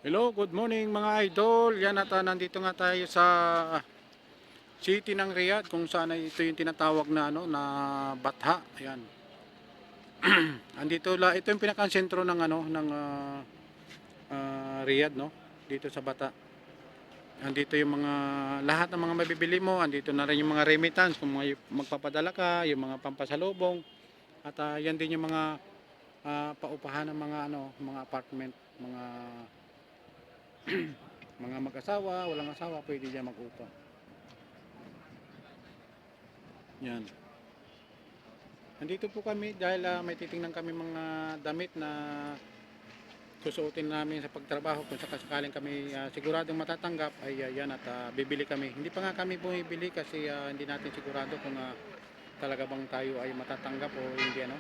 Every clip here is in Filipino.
Hello, good morning mga idol. Yan at nandito nga tayo sa city ng Riyadh kung saan ay ito yung tinatawag na Batha. Ayan. Ito yung pinakasentro ng Riyadh, no. Dito sa Batha. Andito yung mga lahat ng mga mabibili mo, andito na rin yung mga remittance kung magpapadala ka, yung mga pampasalubong at yan din yung mga paupahan ng mga apartment, mga mag-asawa, walang asawa, pwede diyan mag-upa. Yan. Nandito po kami dahil may titingnan kami mga damit na susuotin namin sa pagtrabaho kung sakasakaling kami siguradong matatanggap ay yan at bibili kami. Hindi pa nga kami bumibili kasi hindi natin sigurado kung talaga bang tayo ay matatanggap o hindi ano.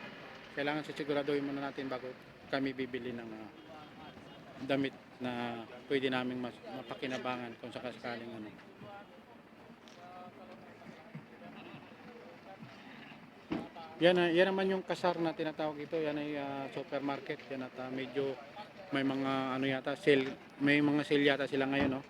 Kailangan sisiguraduhin muna natin bago kami bibili ng damit na pwede naming mapakinabangan kung sakasakaling ano. Yan naman yung kasar na tinatawag ito. Yan ay supermarket. Yan at medyo may mga ano yata sale, may mga sale yata sila ngayon, no.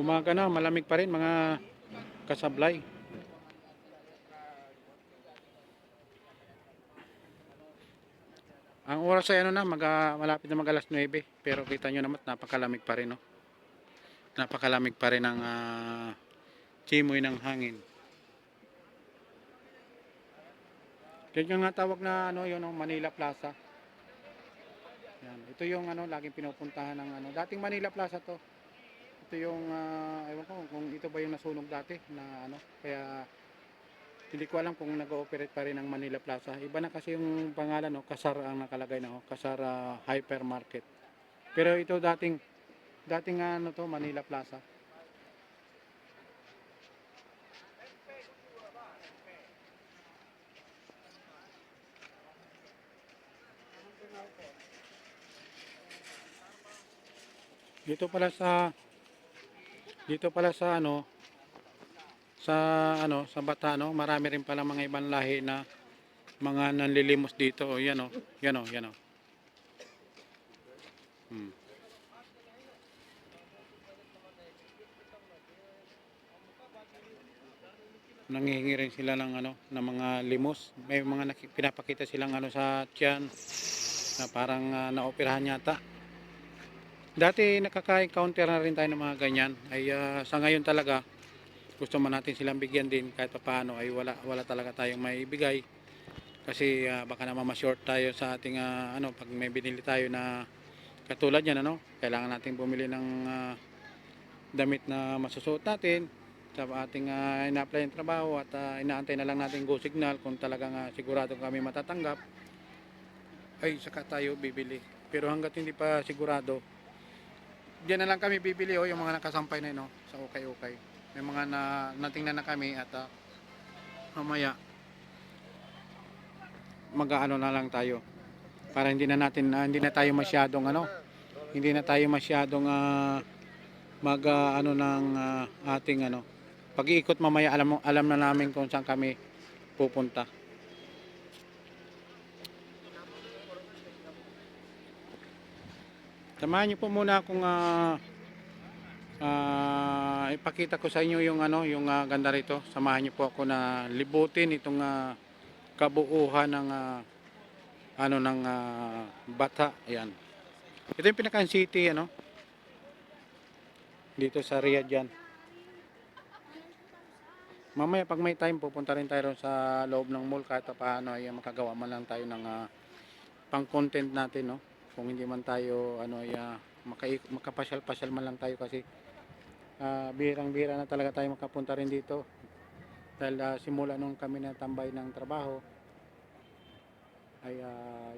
Umaga na, malamig pa rin mga kasablay. Ang oras ay malapit na mag alas 9, pero kita nyo naman napakalamig pa rin, no. Napakalamig pa rin ng simoy ng hangin. Yan yung tawag na yun, no, Manila Plaza. Yan. Ito yung laging pinupuntahan ng dating Manila Plaza to. Ito yung ewan ko kung ito ba yung nasunog dati na kaya hindi ko alam kung nag-ooperate pa rin ang Manila Plaza. Iba na kasi yung pangalan, no, Kasar ang nakalagay na, Kasar Hypermarket. Pero ito dating to Manila Plaza. Dito pala sa dito pala sa sa Bata, no, marami rin pala mga ibang lahi na mga nanlilimos dito. O yan, o. Yan, o, yan, o. Hmm. Nanghihingi rin sila ng ng mga limos. May mga pinapakita silang sa tiyan na parang naoperahan yata. Dati nakaka-encounter na rin tayo ng mga ganyan. Ay sa ngayon talaga gusto man natin silang bigyan din kahit paano ay wala talaga tayong maibigay kasi baka naman ma-short tayo sa ating pag may binili tayo na katulad yan, kailangan natin bumili ng damit na masusuot natin sa ating ina-apply ng trabaho at inaantay na lang natin go signal kung talagang sigurado kami matatanggap ay saka tayo bibili. Pero hanggat hindi pa sigurado, diyan na lang kami bibili, yung mga nakasampay na yun, sa ukay-ukay. May mga natingnan na kami at mamaya mag-aano na lang tayo para hindi na tayo masyadong hindi na tayo masyadong mag ng ating pag-iikot mamaya. Alam na namin kung saan kami pupunta. Samahan niyo po muna akong ipakita ko sa inyo yung yung ganda rito. Samahan niyo po ako na libutin itong kabuuhan ng ng Bata. Ayan. Ito yung pinaka city dito sa Riyadh yan. Mamaya pag may time pupunta rin tayo sa loob ng mall kahit paano ay makagawa man lang tayo ng pang content natin, no. Kung hindi man tayo makapasyal-pasyal man lang tayo kasi bihirang-bihira na talaga tayo makapunta rin dito dahil simula nung kami natambay ng trabaho ay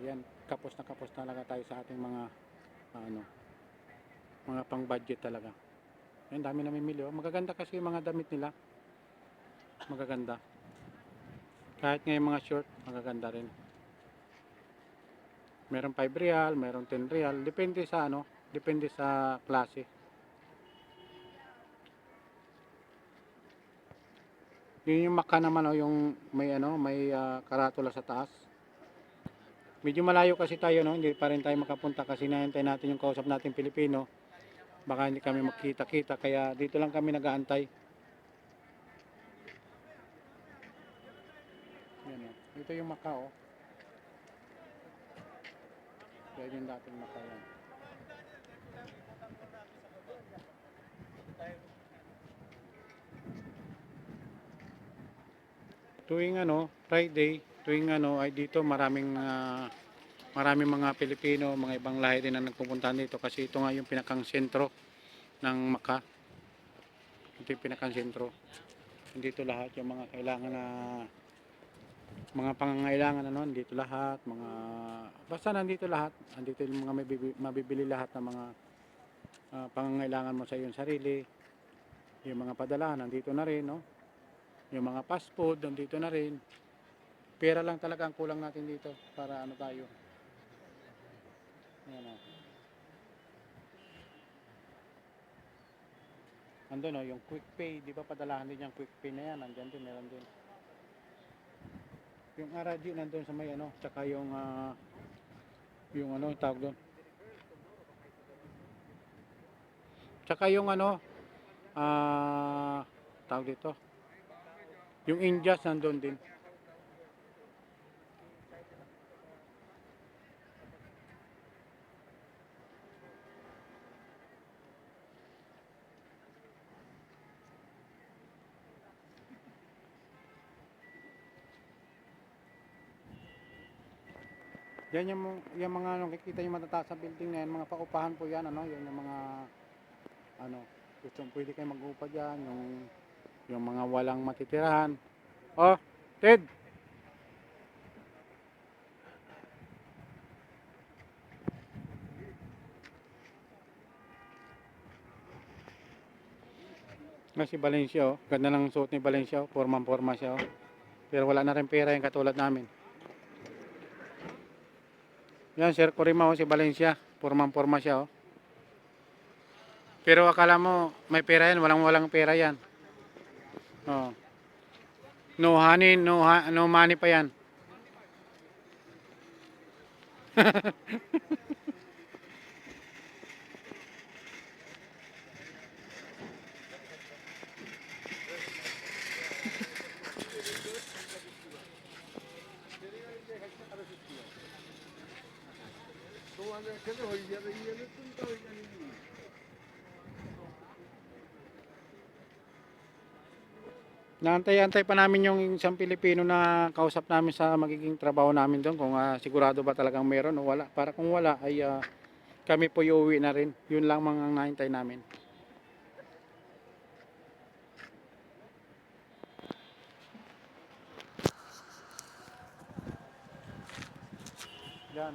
yan kapos na talaga tayo sa ating mga mga pang budget talaga. Yan, dami namimili, oh. Magaganda kasi yung mga damit nila, magaganda kahit ngayon mga short magaganda rin. Meron 5 real, meron 10 real, depende sa klase. Yun yung maka naman, oh, yung may ano, may karatula sa taas. Medyo malayo kasi tayo, no? Hindi pa rin tayo makapunta kasi nahintay natin yung kausap natin Pilipino. Baka hindi kami magkita-kita kaya dito lang kami nag-aantay. Yan, oh. Ito yung maka, oh. Yan yung dating maka yan. Tuwing ano, Friday, tuwing ano ay dito maraming mga Pilipino, mga ibang lahi din na nagpupunta dito kasi ito nga yung pinakang sentro ng Maka. Ito yung pinakang sentro. Dito lahat yung mga kailangan na mga pangangailangan ano, dito lahat, mga basta nandito lahat. Andito yung mga mabibili lahat ng mga pangangailangan mo sa iyong sarili. Yung mga padala nandito na rin, no? Yung mga fast food nandito na rin. Pera lang talaga ang kulang natin dito para ano tayo. Ayan, oh. Andun, oh, yung quick pay, di ba padalahan din yung quick pay na yan, nandyan din, meron din. Yung RG nandun sa may ano, tsaka yung ano, tawag doon. Tsaka yung ano, tawag dito. Yung Indias nandun din. Yan yung mga ano, kikita yung matataas sa building na yan, mga paupahan po yan, ano, yun yung mga ano, gusto pwede kayo mag-upa dyan, yung mga walang matitirahan. Oh, Ted! Nga si Valencia, oh. Ganda ng suot ni Valencia, oh. Porma siya, oh. Pero wala na rin pera yung katulad namin. Yan, Sir Corima, oh, si Valencia. Porma siya, oh. Pero akala mo may pera yan, walang pera yan. Oh. No honey, no money pa yan. Naantay-antay pa namin yung isang Pilipino na kausap namin sa magiging trabaho namin doon kung sigurado ba talagang meron o wala. Para kung wala ay kami po uuwi na rin. Yun lang mga nahintay namin. Yan.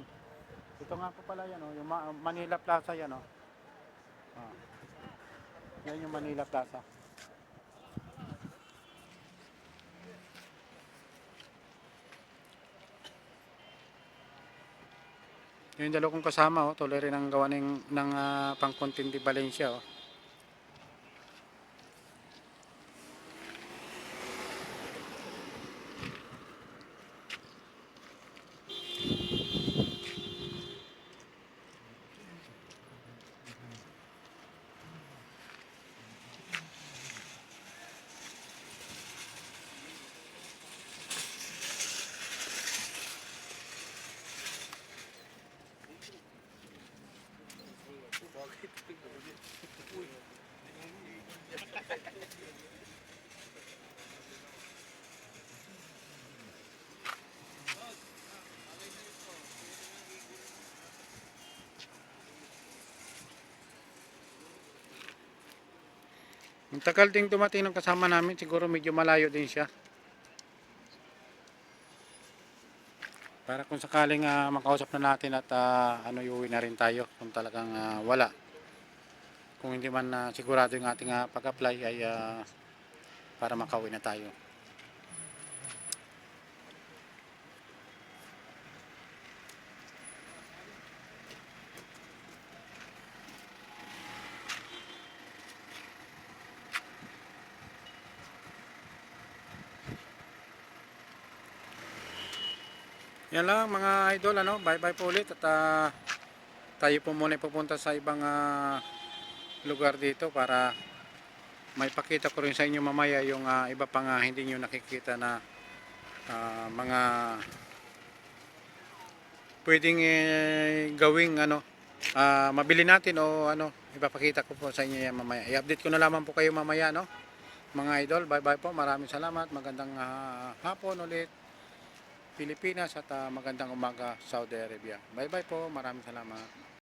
Ito nga po pala yan, oh, yung Manila Plaza yan, oh. Ah. Yan yung Manila Plaza. Yung dalawa kong kasama, oh, tuloy rin ang gawa ng pang-content di Valencia, oh. Ang tagal ding dumating ng kasama namin, siguro medyo malayo din siya. Para kung sakaling makausap na natin at iuwi na rin tayo kung talagang wala. Kung hindi man sigurado yung ating pag-apply ay para makauwi na tayo. Yan lang mga idol, bye bye po ulit at tayo po muna pupunta sa ibang lugar dito para may pakita ko rin sa inyo mamaya yung iba pang hindi nyo nakikita na mga pwedeng gawing mabili natin o ipapakita ko po sa inyo yan mamaya. I-update ko na lamang po kayo mamaya, mga idol. Bye bye po, maraming salamat, magandang hapon ulit Pilipinas at magandang umaga Saudi Arabia. Bye bye po, maraming salamat.